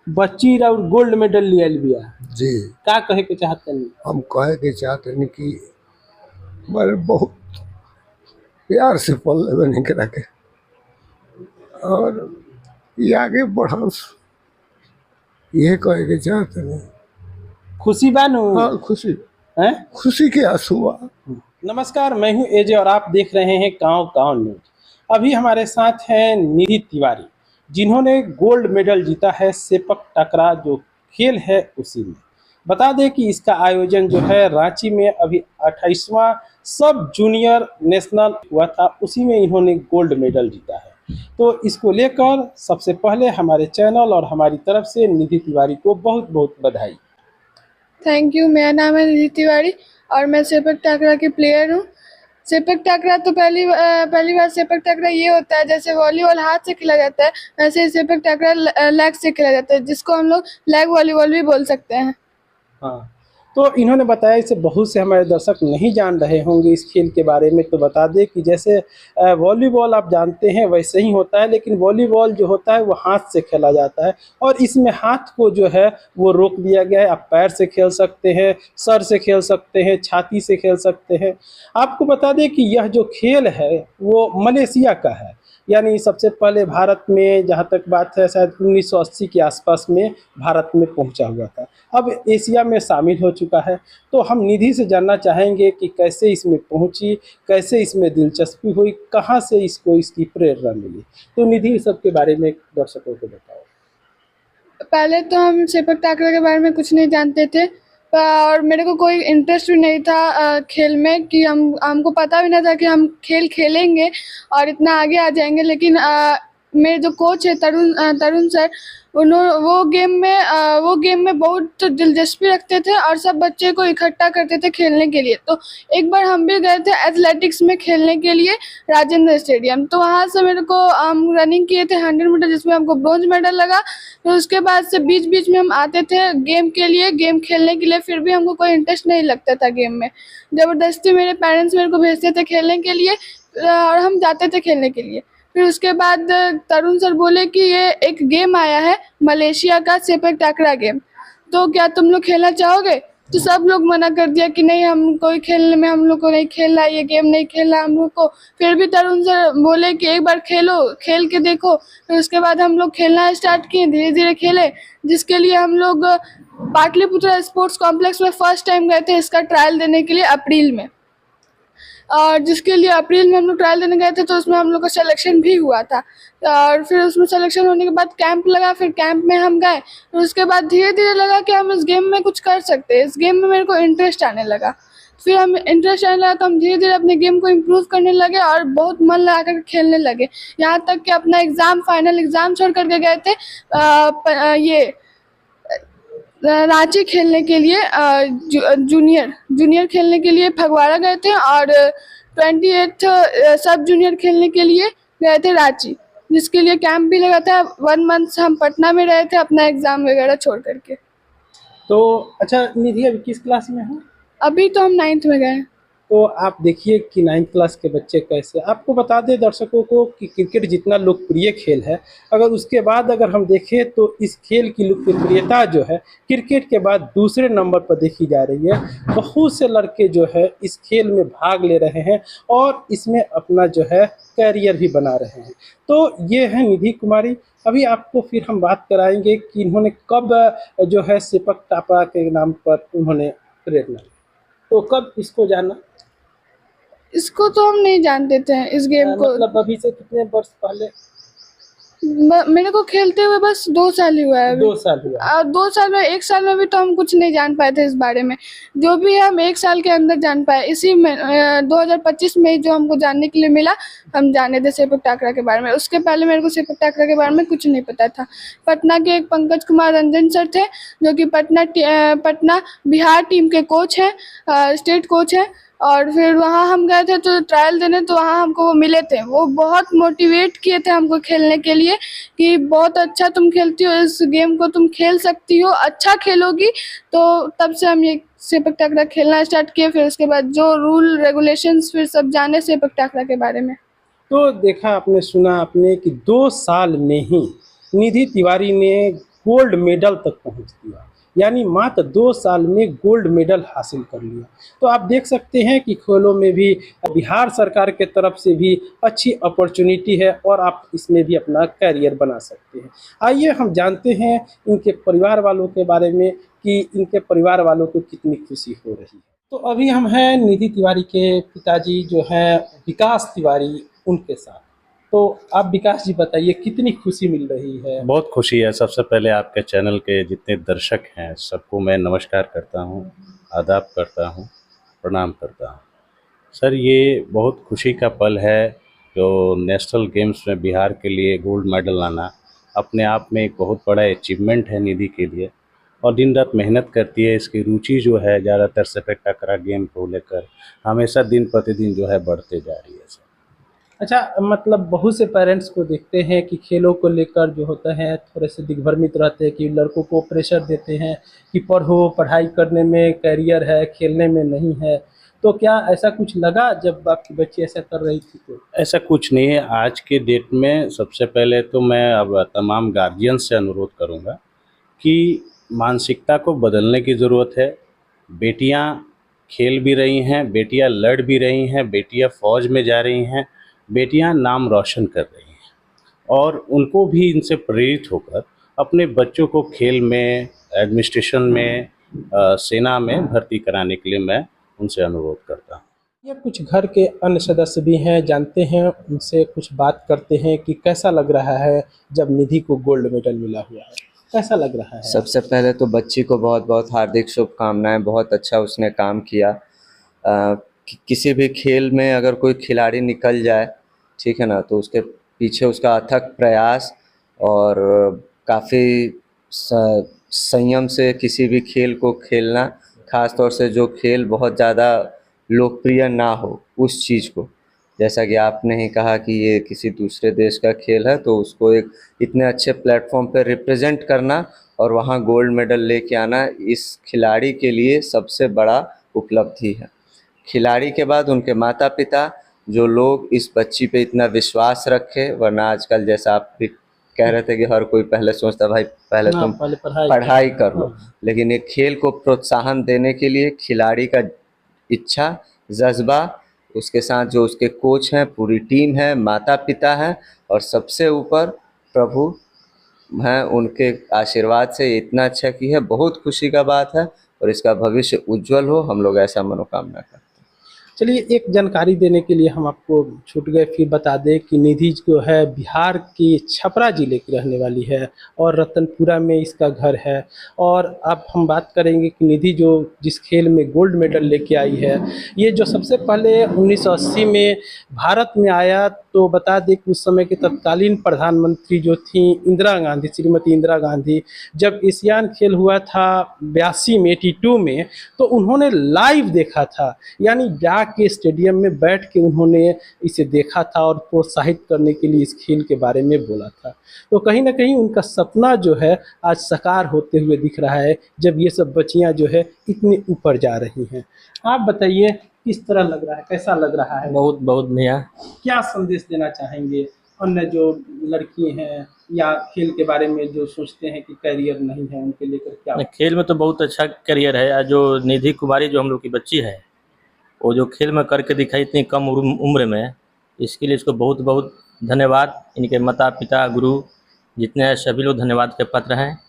बच्ची और gold medal लिया बिया जी। का कहे के चाहते हैं? हम कहे के चाहते हैं कि बड़े बहुत प्यार से पल बने के रखे और ये आगे बढ़स, ये कहे के चाहते हैं। खुशी बानू? हाँ खुशी हैं? खुशी के आंसू बा। नमस्कार, मैं हूं एजे और आप देख रहे हैं गांव गांव न्यूज। अभी हमारे साथ हैं निधि तिवारी, जिन्होंने गोल्ड मेडल जीता है सेपक टकरा जो खेल है उसी में। बता दें कि इसका आयोजन जो है रांची में अभी 28वां सब जूनियर नेशनल हुआ था, उसी में इन्होंने गोल्ड मेडल जीता है। तो इसको लेकर सबसे पहले हमारे चैनल और हमारी तरफ से निधि तिवारी को बहुत बहुत बधाई। Thank you. मेरा नाम है निधि तिवारी और मैं सेपक टाकरा की प्लेयर हूँ। सेपक टाकरा तो पहली बार सेपक टाकरा ये होता है जैसे वॉलीबॉल हाथ से खेला जाता है, वैसे ही सेपक टाकरा लेग से खेला जाता है, जिसको हम लोग लेग वॉलीबॉल भी बोल सकते हैं। हाँ, तो इन्होंने बताया, इसे बहुत से हमारे दर्शक नहीं जान रहे होंगे इस खेल के बारे में, तो बता दें कि जैसे वॉलीबॉल आप जानते हैं वैसे ही होता है, लेकिन वॉलीबॉल जो होता है वो हाथ से खेला जाता है और इसमें हाथ को जो है वो रोक दिया गया है। आप पैर से खेल सकते हैं, सर से खेल सकते हैं, छाती से खेल सकते हैं। आपको बता दें कि यह जो खेल है वो मलेशिया का है, यानी सबसे पहले भारत में जहाँ तक बात है शायद 1980 के आसपास में भारत में पहुँचा हुआ था, अब एशिया में शामिल हो चुका है। तो हम निधि से जानना चाहेंगे कि कैसे इसमें पहुँची, कैसे इसमें दिलचस्पी हुई, कहाँ से इसको इसकी प्रेरणा मिली। तो निधि सबके बारे में दर्शकों को बताओ। पहले तो हम सेपक टाकरा के बारे में कुछ नहीं जानते थे और मेरे को कोई इंटरेस्ट भी नहीं था खेल में, कि हमको पता भी नहीं था कि हम खेल खेलेंगे और इतना आगे आ जाएंगे। लेकिन मेरे जो कोच है तरुण सर, वो गेम में बहुत दिलचस्पी रखते थे और सब बच्चे को इकट्ठा करते थे खेलने के लिए। तो एक बार हम भी गए थे एथलेटिक्स में खेलने के लिए राजेंद्र स्टेडियम, तो वहाँ से मेरे को हम रनिंग किए थे 100 मीटर, जिसमें हमको ब्रॉन्ज मेडल लगा। तो उसके बाद से बीच बीच में हम आते थे गेम खेलने के लिए, फिर भी हमको कोई इंटरेस्ट नहीं लगता था गेम में। ज़बरदस्ती मेरे पेरेंट्स मेरे को भेजते थे खेलने के लिए और हम जाते थे खेलने के लिए। फिर उसके बाद तरुण सर बोले कि ये एक गेम आया है मलेशिया का सेपक टाकरा गेम, तो क्या तुम लोग खेलना चाहोगे? तो सब लोग मना कर दिया कि नहीं, हम कोई खेलने में हम लोग को नहीं खेलना, ये गेम नहीं खेलना हम लोग को। फिर भी तरुण सर बोले कि एक बार खेलो, खेल के देखो। फिर उसके बाद हम लोग खेलना स्टार्ट किए, धीरे धीरे खेले, जिसके लिए हम लोग पाटलिपुत्र स्पोर्ट्स कॉम्प्लेक्स में फर्स्ट टाइम गए थे इसका ट्रायल देने के लिए अप्रैल में। और जिसके लिए अप्रैल में हम लोग ट्रायल देने गए थे, तो उसमें हम लोग का सिलेक्शन भी हुआ था। और फिर उसमें सिलेक्शन होने के बाद कैंप लगा, फिर कैंप में हम गए। फिर उसके बाद धीरे धीरे लगा कि हम इस गेम में कुछ कर सकते हैं, इस गेम में मेरे को इंटरेस्ट आने लगा। फिर हम इंटरेस्ट आने लगा तो हम धीरे धीरे अपने गेम को इम्प्रूव करने लगे और बहुत मन लगा कर खेलने लगे। यहाँ तक कि अपना फाइनल एग्ज़ाम छोड़ करके गए थे रांची खेलने के लिए, जूनियर खेलने के लिए फगवाड़ा गए थे और 28 सब जूनियर खेलने के लिए गए थे रांची, जिसके लिए कैंप भी लगा था। 1 मंथ हम पटना में रहे थे अपना एग्ज़ाम वगैरह छोड़ करके। तो अच्छा निधि, अभी किस क्लास में हो? अभी तो हम 9th में गए। तो आप देखिए कि 9th क्लास के बच्चे कैसे, आपको बता दें दर्शकों को कि क्रिकेट जितना लोकप्रिय खेल है, अगर उसके बाद अगर हम देखें तो इस खेल की लोकप्रियता जो है क्रिकेट के बाद दूसरे नंबर पर देखी जा रही है। बहुत से लड़के जो है इस खेल में भाग ले रहे हैं और इसमें अपना जो है कैरियर भी बना रहे हैं। तो ये है निधि कुमारी। अभी आपको फिर हम बात कराएंगे कि इन्होंने कब जो है सेपक टाकरा के नाम पर उन्होंने प्रेरणा, तो कब इसको जाना? इसको तो हम नहीं जानते थे इस गेम को। मतलब अभी से कितने वर्ष पहले? मेरे को खेलते हुए बस 2 साल ही हुआ है अभी। 2 साल हुआ। और 2 साल में 1 साल में भी तो हम कुछ नहीं जान पाए थे इस बारे में, जो भी हम 1 साल के अंदर जान पाए। इसी में 2025 में जो हमको जानने के लिए मिला, हम जाने थे सेपक टाकरा के बारे में। उसके पहले मेरे को सेपक टाकरा के बारे में कुछ नहीं पता था। पटना के एक पंकज कुमार रंजन सर थे, जो कि पटना बिहार टीम के कोच हैं, स्टेट कोच हैं। और फिर वहाँ हम गए थे तो ट्रायल देने, तो वहाँ हमको वो मिले थे। वो बहुत मोटिवेट किए थे हमको खेलने के लिए कि बहुत अच्छा तुम खेलती हो, इस गेम को तुम खेल सकती हो, अच्छा खेलोगी। तो तब से हम ये सेपक टाकरा खेलना स्टार्ट किए। फिर उसके बाद जो रूल रेगुलेशंस फिर सब जाने सेपक टाकरा के बारे में। तो देखा आपने, सुना आपने कि 2 साल में ही निधि तिवारी ने गोल्ड मेडल तक पहुंच दिया, यानी मात्र 2 साल में गोल्ड मेडल हासिल कर लिया। तो आप देख सकते हैं कि खेलों में भी बिहार सरकार के तरफ से भी अच्छी अपॉर्चुनिटी है और आप इसमें भी अपना करियर बना सकते हैं। आइए हम जानते हैं इनके परिवार वालों के बारे में कि इनके परिवार वालों को कितनी खुशी हो रही है। तो अभी हम हैं निधि तिवारी के पिताजी जो हैं विकास तिवारी, उनके साथ। तो आप विकास जी बताइए कितनी खुशी मिल रही है? बहुत खुशी है। सबसे पहले आपके चैनल के जितने दर्शक हैं सबको मैं नमस्कार करता हूं, आदाब करता हूं, प्रणाम करता हूं। सर ये बहुत खुशी का पल है जो नेशनल गेम्स में बिहार के लिए गोल्ड मेडल लाना अपने आप में एक बहुत बड़ा अचीवमेंट है निधि के लिए, और दिन रात मेहनत करती है। इसकी रुचि जो है ज़्यादातर सफेद टकरा गेम को लेकर हमेशा दिन प्रतिदिन जो है बढ़ते जा रही है सर। अच्छा, मतलब बहुत से पेरेंट्स को देखते हैं कि खेलों को लेकर जो होता है थोड़े से दिग्भ्रमित रहते हैं कि लड़कों को प्रेशर देते हैं कि पढ़ो, पढ़ाई करने में करियर है, खेलने में नहीं है। तो क्या ऐसा कुछ लगा जब आपकी बच्ची ऐसा कर रही थी तो? ऐसा कुछ नहीं है। आज के डेट में सबसे पहले तो मैं अब तमाम गार्जियन से अनुरोध करूंगा कि मानसिकता को बदलने की ज़रूरत है। बेटियां खेल भी रही हैं, बेटियां लड़ भी रही हैं, बेटियां फ़ौज में जा रही हैं, बेटियां नाम रोशन कर रही हैं, और उनको भी इनसे प्रेरित होकर अपने बच्चों को खेल में, एडमिनिस्ट्रेशन में, सेना में भर्ती कराने के लिए मैं उनसे अनुरोध करता हूँ। ये कुछ घर के अन्य सदस्य भी हैं, जानते हैं उनसे कुछ बात करते हैं कि कैसा लग रहा है जब निधि को गोल्ड मेडल मिला हुआ है, कैसा लग रहा है? सबसे पहले तो बच्ची को बहुत बहुत हार्दिक शुभकामनाएं। बहुत अच्छा उसने काम किया। किसी भी खेल में अगर कोई खिलाड़ी निकल जाए, ठीक है ना, तो उसके पीछे उसका अथक प्रयास और काफ़ी संयम से किसी भी खेल को खेलना, ख़ास तौर से जो खेल बहुत ज़्यादा लोकप्रिय ना हो उस चीज़ को, जैसा कि आपने ही कहा कि ये किसी दूसरे देश का खेल है, तो उसको एक इतने अच्छे प्लेटफॉर्म पे रिप्रेजेंट करना और वहाँ गोल्ड मेडल लेके आना इस खिलाड़ी के लिए सबसे बड़ा उपलब्धि है। खिलाड़ी के बाद उनके माता पिता, जो लोग इस बच्ची पे इतना विश्वास रखे, वरना आजकल जैसा आप भी कह रहे थे कि हर कोई पहले सोचता भाई पहले हाँ, तुम पहले पढ़ाई कर लो, हाँ। लेकिन एक खेल को प्रोत्साहन देने के लिए खिलाड़ी का इच्छा, जज्बा, उसके साथ जो उसके कोच हैं, पूरी टीम है, माता पिता हैं, और सबसे ऊपर प्रभु हैं, उनके आशीर्वाद से इतना अच्छा की है। बहुत खुशी का बात है और इसका भविष्य उज्जवल हो, हम लोग ऐसा मनोकामना करते हैं। चलिए, एक जानकारी देने के लिए हम आपको छूट गए, फिर बता दें कि निधि जो है बिहार की छपरा ज़िले की रहने वाली है और रतनपुरा में इसका घर है। और अब हम बात करेंगे कि निधि जो जिस खेल में गोल्ड मेडल लेके आई है, ये जो सबसे पहले 1980 में भारत में आया, तो बता दें कि उस समय की तत्कालीन प्रधानमंत्री जो थी इंदिरा गांधी, श्रीमती इंदिरा गांधी, जब एशियान खेल हुआ था 82 में, 82 में, तो उन्होंने लाइव देखा था, यानी के स्टेडियम में बैठ के उन्होंने इसे देखा था और प्रोत्साहित करने के लिए इस खेल के बारे में बोला था। तो कहीं ना कहीं उनका सपना जो है आज साकार होते हुए दिख रहा है जब ये सब बच्चियां जो है इतनी ऊपर जा रही हैं। आप बताइए किस तरह लग रहा है, कैसा लग रहा है? बहुत बहुत बढ़िया। क्या संदेश देना चाहेंगे अन्य जो लड़की हैं या खेल के बारे में जो सोचते हैं कि करियर नहीं है, उनके लेकर क्या? खेल में तो बहुत अच्छा करियर है। आज जो निधि कुमारी जो हम लोग की बच्ची है, वो जो खेल में करके दिखाई इतनी कम उम्र में, इसके लिए इसको बहुत बहुत धन्यवाद। इनके माता पिता, गुरु जितने हैं सभी लोग धन्यवाद के पात्र हैं,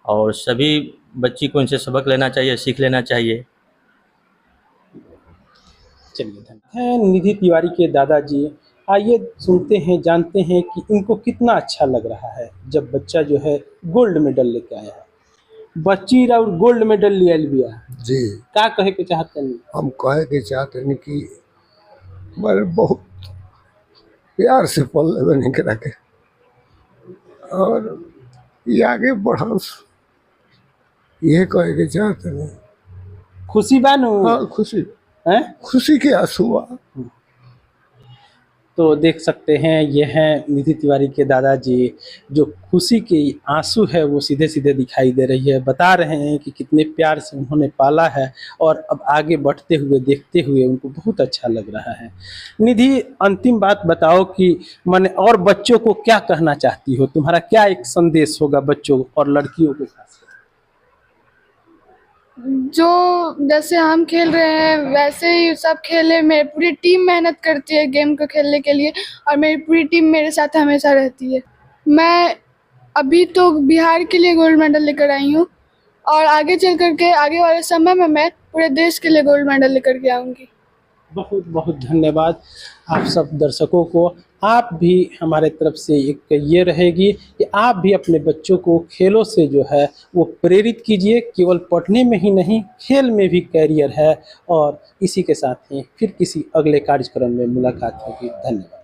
और सभी बच्ची को इनसे सबक लेना चाहिए, सीख लेना चाहिए। चलिए, धन्यवाद। निधि तिवारी के दादाजी, आइए सुनते हैं, जानते हैं कि इनको कितना अच्छा लग रहा है जब बच्चा जो है गोल्ड मेडल लेके आया है। बच्ची और गोल्ड मेडल लिया बिया जी। का कहे के चाहते हैं? हम कहे के चाहते हैं कि मैंने बहुत प्यार से पल लेने के रखे और ये आगे बढ़ा, ये कहे के चाहते हैं। खुशी बानू? हाँ, खुशी हैं? खुशी के आंसू। तो देख सकते हैं ये हैं निधि तिवारी के दादाजी, जो खुशी की आंसू है वो सीधे सीधे दिखाई दे रही है। बता रहे हैं कि कितने प्यार से उन्होंने पाला है और अब आगे बढ़ते हुए देखते हुए उनको बहुत अच्छा लग रहा है। निधि, अंतिम बात बताओ कि माने और बच्चों को क्या कहना चाहती हो? तुम्हारा क्या एक संदेश होगा बच्चों और लड़कियों को खास? जो जैसे हम खेल रहे हैं वैसे ही सब खेले। मेरी पूरी टीम मेहनत करती है गेम को खेलने के लिए और मेरी पूरी टीम मेरे साथ हमेशा रहती है। मैं अभी तो बिहार के लिए गोल्ड मेडल लेकर आई हूँ और आगे चल करके आगे वाले समय में मैं पूरे देश के लिए गोल्ड मेडल लेकर के आऊँगी। बहुत बहुत धन्यवाद आप सब दर्शकों को। आप भी हमारे तरफ से एक ये रहेगी कि आप भी अपने बच्चों को खेलों से जो है वो प्रेरित कीजिए। केवल पढ़ने में ही नहीं, खेल में भी कैरियर है। और इसी के साथ ही फिर किसी अगले कार्यक्रम में मुलाकात होगी। धन्यवाद।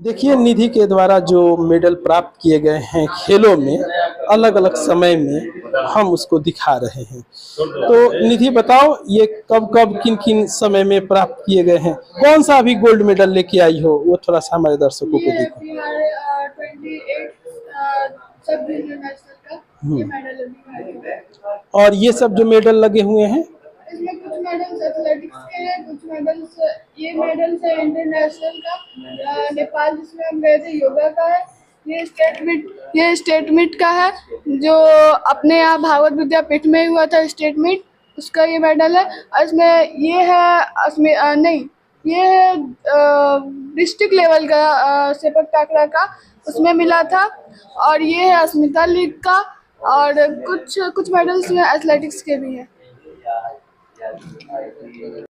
देखिए, निधि के द्वारा जो मेडल प्राप्त किए गए हैं खेलों में, अलग अलग समय में हम उसको दिखा रहे हैं। तो निधि बताओ, ये कब कब किन किन समय में प्राप्त किए गए हैं? कौन सा अभी गोल्ड मेडल लेके आई हो वो थोड़ा सा हमारे दर्शकों को देखो। 28 सब रीजनल नेशनल का ये मेडल अभी आई है। और ये सब जो मेडल लगे हुए हैं, इसमें कुछ मेडल्स एथलेटिक्स के हैं, कुछ मेडल्स ये मेडल्स है इंटरनेशनल का। नेपाल जिसमें हम गए थे योगा का है। ये स्टेट मीट का है जो अपने यहाँ भागवत विद्यापीठ में हुआ था स्टेट मीट, उसका ये मेडल है। और इसमें ये है नहीं, ये है डिस्ट्रिक्ट लेवल का सेपक टाकरा का, उसमें मिला था। और ये है अस्मिता लीग का। और कुछ मेडल्स एथलेटिक्स के भी हैं।